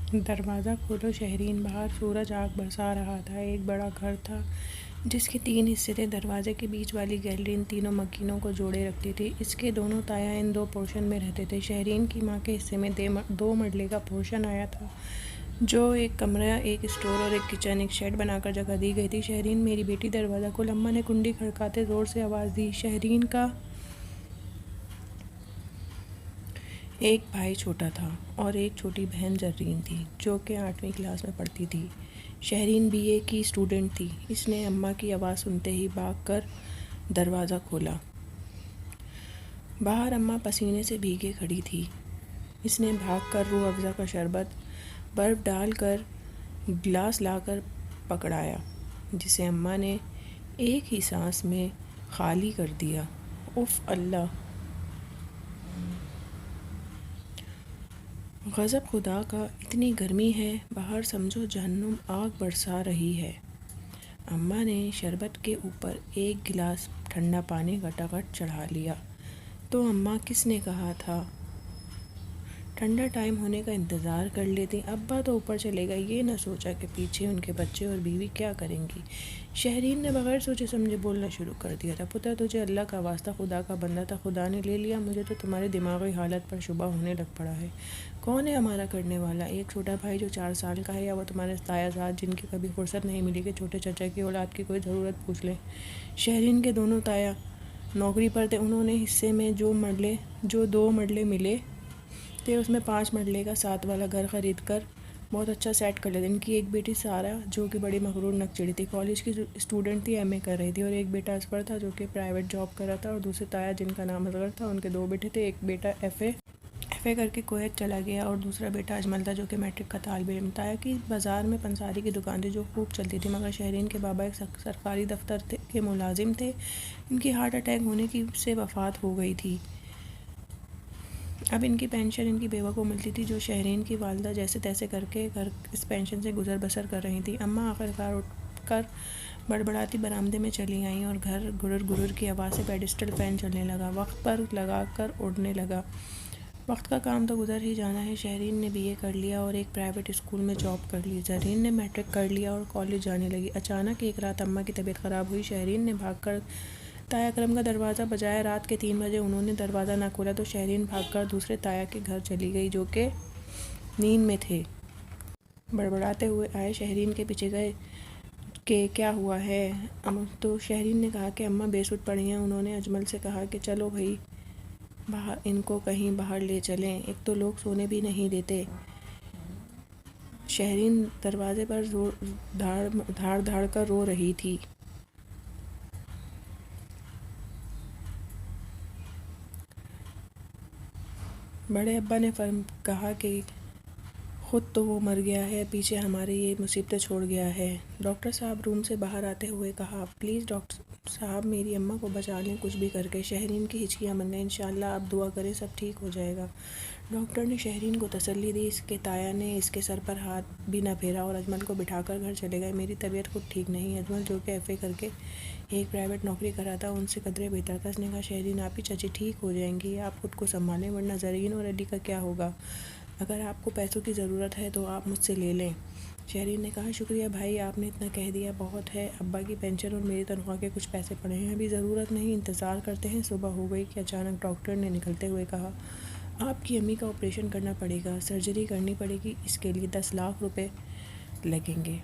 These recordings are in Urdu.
دروازہ کھولو شہرین۔ باہر سورج آگ برسا رہا تھا۔ ایک بڑا گھر تھا جس کے 3 حصے تھے۔ دروازے کے بیچ والی گیلری ان تینوں مکینوں کو جوڑے رکھتی تھی۔ اس کے دونوں تایا ان 2 پورشن میں رہتے تھے۔ شہرین کی ماں کے حصے میں 2 مرلے کا پورشن آیا تھا، جو ایک کمرہ، ایک اسٹور اور ایک کچن، ایک شیڈ بنا کر جگہ دی گئی تھی۔ شہرین میری بیٹی دروازہ کھول۔ اماں نے کنڈی کھڑکاتے زور سے آواز دی۔ شہرین کا ایک بھائی چھوٹا تھا اور ایک چھوٹی بہن زرین تھی، جو کہ 8ویں کلاس میں پڑھتی تھی۔ شہرین BA کی اسٹوڈنٹ تھی۔ اس نے اماں کی آواز سنتے ہی بھاگ کر دروازہ کھولا۔ باہر اماں پسینے سے بھیگے کھڑی تھی۔ اس نے بھاگ کر روح افزا کا شربت برف ڈال کر گلاس لا کر پکڑایا، جسے اماں نے ایک ہی سانس میں خالی کر دیا۔ اف اللہ! غضب خدا کا! اتنی گرمی ہے باہر، سمجھو جہنم آگ برسا رہی ہے۔ اماں نے شربت کے اوپر ایک گلاس ٹھنڈا پانی گٹاگٹ چڑھا لیا۔ تو اماں، کس نے کہا تھا ٹھنڈا ٹائم ہونے کا انتظار کر لیتی؟ ابا تو اوپر چلے گئے، یہ نہ سوچا کہ پیچھے ان کے بچے اور بیوی کیا کریں گی۔ شہرین نے بغیر سوچے سمجھے بولنا شروع کر دیا تھا۔ پتر، تجھے اللہ کا واسطہ خدا کا بندہ تھا، خدا نے لے لیا، مجھے تو تمہاری دماغی حالت پر شبہ ہونے لگ پڑا ہے۔ کون ہے ہمارا کرنے والا؟ ایک چھوٹا بھائی جو 4 سال کا ہے، یا وہ تمہارے تایا زاد جن کی کبھی فرصت نہیں ملی کہ چھوٹے چچا کی اولاد کی کوئی ضرورت پوچھ لیں؟ شہرین کے دونوں تایا نوکری پر تھے۔ انہوں نے حصے میں جو 2 مرلے ملے تھے، اس میں 5 مرلے کا ساتھ والا گھر خرید کر بہت اچھا سیٹ کر لیتے۔ ان کی ایک بیٹی سارہ، جو کہ بڑی مغرور نکچڑی تھی، کالج کی اسٹوڈنٹ تھی، MA کر رہی تھی، اور ایک بیٹا اصغر تھا، جو کہ پرائیویٹ جاب کر رہا تھا، اور دوسرے تایا جن کا نام اصغر تھا، ان کے 2 بیٹے تھے۔ ایک بیٹا FA کر کے کویت چلا گیا، اور دوسرا بیٹا اجمل تھا، جو کہ میٹرک کا طالب علم۔ تایا کی بازار میں پنساری کی دکان تھی، جو خوب چلتی تھی، مگر شہرین کے بابا ایک سرکاری دفتر کے ملازم تھے۔ ان کی ہارٹ اٹیک ہونے سے وفات ہو گئی تھی۔ اب ان کی پینشن ان کی بیوہ کو ملتی تھی، جو شہرین کی والدہ جیسے تیسے کر کے اس پینشن سے گزر بسر کر رہی تھیں۔ اماں آخرکار اٹھ کر بڑبڑاتی برآمدے میں چلی آئیں، اور گھر گرر گرر کی آواز سے پیڈسٹل فین چلنے لگا، وقت پر لگا کر اڑنے لگا۔ وقت کا کام تو گزر ہی جانا ہے۔ شہرین نے BA کر لیا اور ایک پرائیویٹ اسکول میں جاب کر لی۔ زرین نے میٹرک کر لیا اور کالج جانے لگی۔ اچانک ایک رات اماں کی طبیعت خراب ہوئی۔ شہرین نے بھاگ کر تایا اکرم کا دروازہ بجایا۔ رات کے 3 بجے انہوں نے دروازہ نہ کھولا تو شہرین بھاگ کر دوسرے تایا کے گھر چلی گئی، جو کہ نیند میں تھے۔ بڑبڑاتے ہوئے آئے، شہرین کے پیچھے گئے کہ کیا ہوا ہے؟ تو شہرین نے کہا کہ اماں بے سدھ پڑی ہیں۔ انہوں نے اجمل سے کہا کہ چلو بھائی، ان کو کہیں باہر لے چلیں، ایک تو لوگ سونے بھی نہیں دیتے۔ شہرین دروازے پر دھاڑ دھاڑ کر رو رہی تھی۔ بڑے ابا نے کہا کہ خود تو وہ مر گیا ہے، پیچھے ہمارے یہ مصیبتیں چھوڑ گیا ہے۔ ڈاکٹر صاحب روم سے باہر آتے ہوئے کہا، پلیز ڈاکٹر صاحب، میری اماں کو بچا لیں کچھ بھی کر کے۔ شہرین کی ہچکیاں بن گئیں۔ انشاءاللہ آپ دعا کریں، سب ٹھیک ہو جائے گا۔ ڈاکٹر نے شہرین کو تسلی دی۔ اس کے تایا نے اس کے سر پر ہاتھ بھی نہ پھیرا اور اجمل کو بٹھا کر گھر چلے گئے۔ میری طبیعت خود ٹھیک نہیں۔ اجمل، جو کہ FA کر کے ایک پرائیویٹ نوکری کر رہا تھا، ان سے قدرے بہتر تھا۔ اس نے کہا، شہرین آپی چچی ٹھیک ہو جائیں گی، آپ خود کو سنبھالیں، ورنہ زرین اور علی کا کیا ہوگا؟ اگر آپ کو پیسوں کی ضرورت ہے تو آپ مجھ سے لے لیں۔ شہرین نے کہا، شکریہ بھائی، آپ نے اتنا کہہ دیا بہت ہے۔ ابا کی پینشن اور میری تنخواہ کے کچھ پیسے پڑے ہیں، ابھی ضرورت نہیں، انتظار کرتے ہیں۔ صبح ہو گئی کہ اچانک ڈاکٹر نے نکلتے ہوئے کہا، آپ کی امی کا آپریشن کرنا پڑے گا، سرجری کرنی پڑے گی، اس کے لیے 10 لاکھ روپے لگیں گے،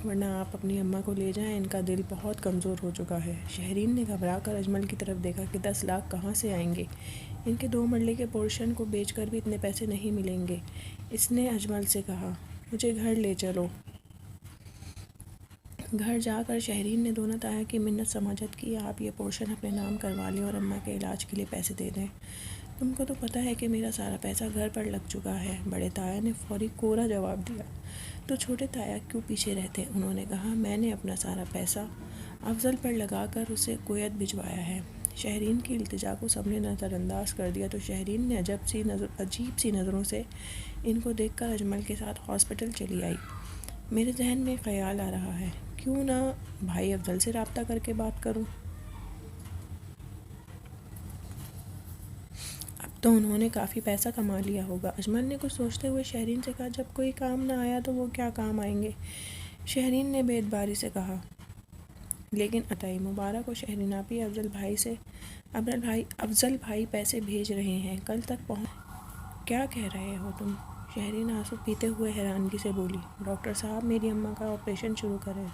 ورنہ آپ اپنی اماں کو لے جائیں، ان کا دل بہت کمزور ہو چکا ہے۔ شہرین نے گھبرا کر اجمل کی طرف دیکھا کہ 10 لاکھ کہاں سے آئیں گے؟ ان کے 2 مرلے کے پورشن کو بیچ کر بھی اتنے پیسے نہیں ملیں گے۔ اس نے اجمل سے کہا، مجھے گھر لے چلو۔ گھر جا کر شہرین نے دونوں تایا کی منت سماجت کی، آپ یہ پورشن اپنے نام کروا لیں اور اماں کے علاج کے لیے پیسے دے دیں۔ تم کو تو پتہ ہے کہ میرا سارا پیسہ گھر پر لگ چکا ہے۔ بڑے تایا نے فوری کوڑا جواب دیا۔ تو چھوٹے تایا کیوں پیچھے رہتے؟ انہوں نے کہا، میں نے اپنا سارا پیسہ افضل پر لگا کر اسے کویت بھجوایا ہے۔ شہرین کی التجا کو سب نے نظر انداز کر دیا تو شہرین نے عجیب سی نظروں سے ان کو دیکھ کر اجمل کے ساتھ ہاسپٹل چلی آئی۔ میرے ذہن میں خیال آ رہا ہے، کیوں نہ بھائی افضل سے رابطہ کر کے بات کروں؟ اب تو انہوں نے کافی پیسہ کما لیا ہوگا۔ اجمل نے کچھ سوچتے ہوئے شہرین سے کہا، جب کوئی کام نہ آیا تو وہ کیا کام آئیں گے؟ شہرین نے بے اعتباری سے کہا، لیکن عطائی مبارک و شہرین آپی افضل بھائی پیسے بھیج رہے ہیں، کل تک پہنچ۔ کیا کہہ رہے ہو تم؟ شہرین آنسو پیتے ہوئے حیرانگی سے بولی، ڈاکٹر صاحب میری اماں کا آپریشن شروع کریں۔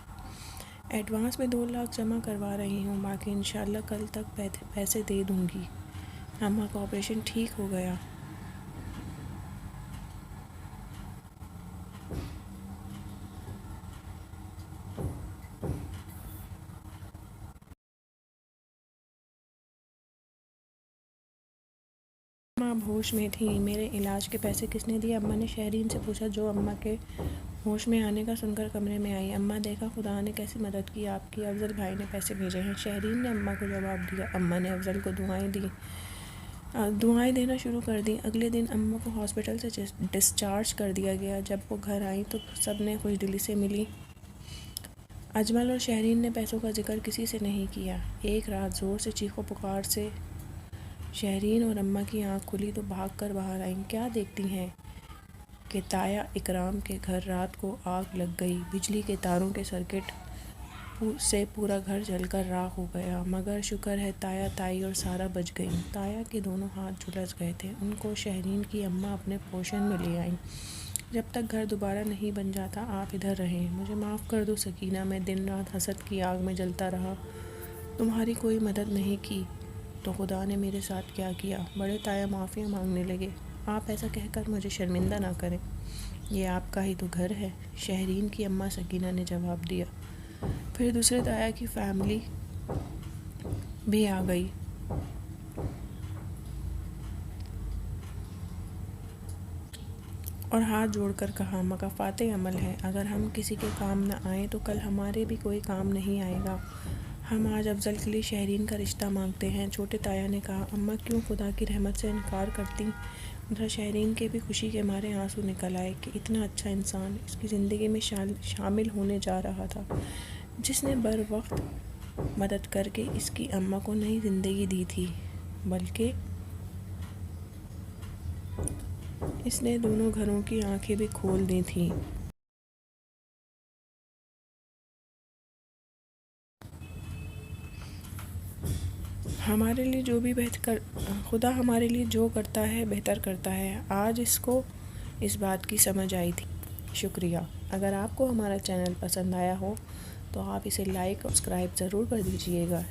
ایڈوانس میں 2 لاکھ جمع کروا رہی ہوں، باقی انشاءاللہ کل تک پیسے دے دوں گی۔ اماں کا آپریشن ٹھیک ہو گیا۔ اماں اب ہوش میں تھیں۔ میرے علاج کے پیسے کس نے دیے؟ اماں نے شہرین سے پوچھا، جو اماں کے ہوش میں آنے کا سن کر کمرے میں آئی۔ اماں، دیکھا خدا نے کیسی مدد کی آپ کی، افضل بھائی نے پیسے بھیجے ہیں۔ شہرین نے اماں کو جواب دیا۔ اماں نے افضل کو دعائیں دینا شروع کر دیں۔ اگلے دن اماں کو ہاسپٹل سے ڈسچارج کر دیا گیا۔ جب وہ گھر آئیں تو سب نے خوش دلی سے ملی۔ اجمل اور شہرین نے پیسوں کا ذکر کسی سے نہیں کیا۔ ایک رات زور سے چیخو پکار سے شہرین اور اماں کی آنکھ کھلی تو بھاگ کر باہر آئیں۔ کیا دیکھتی ہیں کہ تایا اکرام کے گھر رات کو آگ لگ گئی۔ بجلی کے تاروں کے سرکٹ سے پورا گھر جل کر راکھ ہو گیا، مگر شکر ہے تایا، تائی اور سارا بچ گئیں۔ تایا کے دونوں ہاتھ جھلس گئے تھے، ان کو شہرین کی اماں اپنے پوشن میں لے آئیں۔ جب تک گھر دوبارہ نہیں بن جاتا آپ ادھر رہیں، مجھے معاف کر دو سکینہ، میں دن رات حسد کی آگ میں جلتا رہا، تمہاری کوئی مدد نہیں کی تو خدا نے میرے ساتھ کیا کیا۔ بڑے تایا معافی مانگنے لگے۔ آپ ایسا کہہ کر مجھے شرمندہ نہ کریں، یہ آپ کا ہی تو گھر ہے، شہرین کی اماں سکینہ نے جواب دیا۔ پھر دوسرے تایا کی فیملی بھی آ گئی اور ہاتھ جوڑ کر کہا، مکافات عمل ہے، اگر ہم کسی کے کام نہ آئیں تو کل ہمارے بھی کوئی کام نہیں آئے گا۔ ہم آج افضل کے لیے شہرین کا رشتہ مانگتے ہیں۔ چھوٹے تایا نے کہا، اماں کیوں خدا کی رحمت سے انکار کرتیں؟ ادھر شہرین کے بھی خوشی کے مارے آنسو نکل آئے کہ اتنا اچھا انسان اس کی زندگی میں شامل ہونے جا رہا تھا، جس نے بروقت مدد کر کے اس کی اماں کو نئی زندگی دی تھی، بلکہ اس نے دونوں گھروں کی آنکھیں بھی کھول دی تھیں۔ خدا ہمارے لیے جو کرتا ہے بہتر کرتا ہے۔ آج اس کو اس بات کی سمجھ آئی تھی۔ شکریہ۔ اگر آپ کو ہمارا چینل پسند آیا ہو تو آپ اسے لائک اور سبسکرائب ضرور کر دیجیے گا۔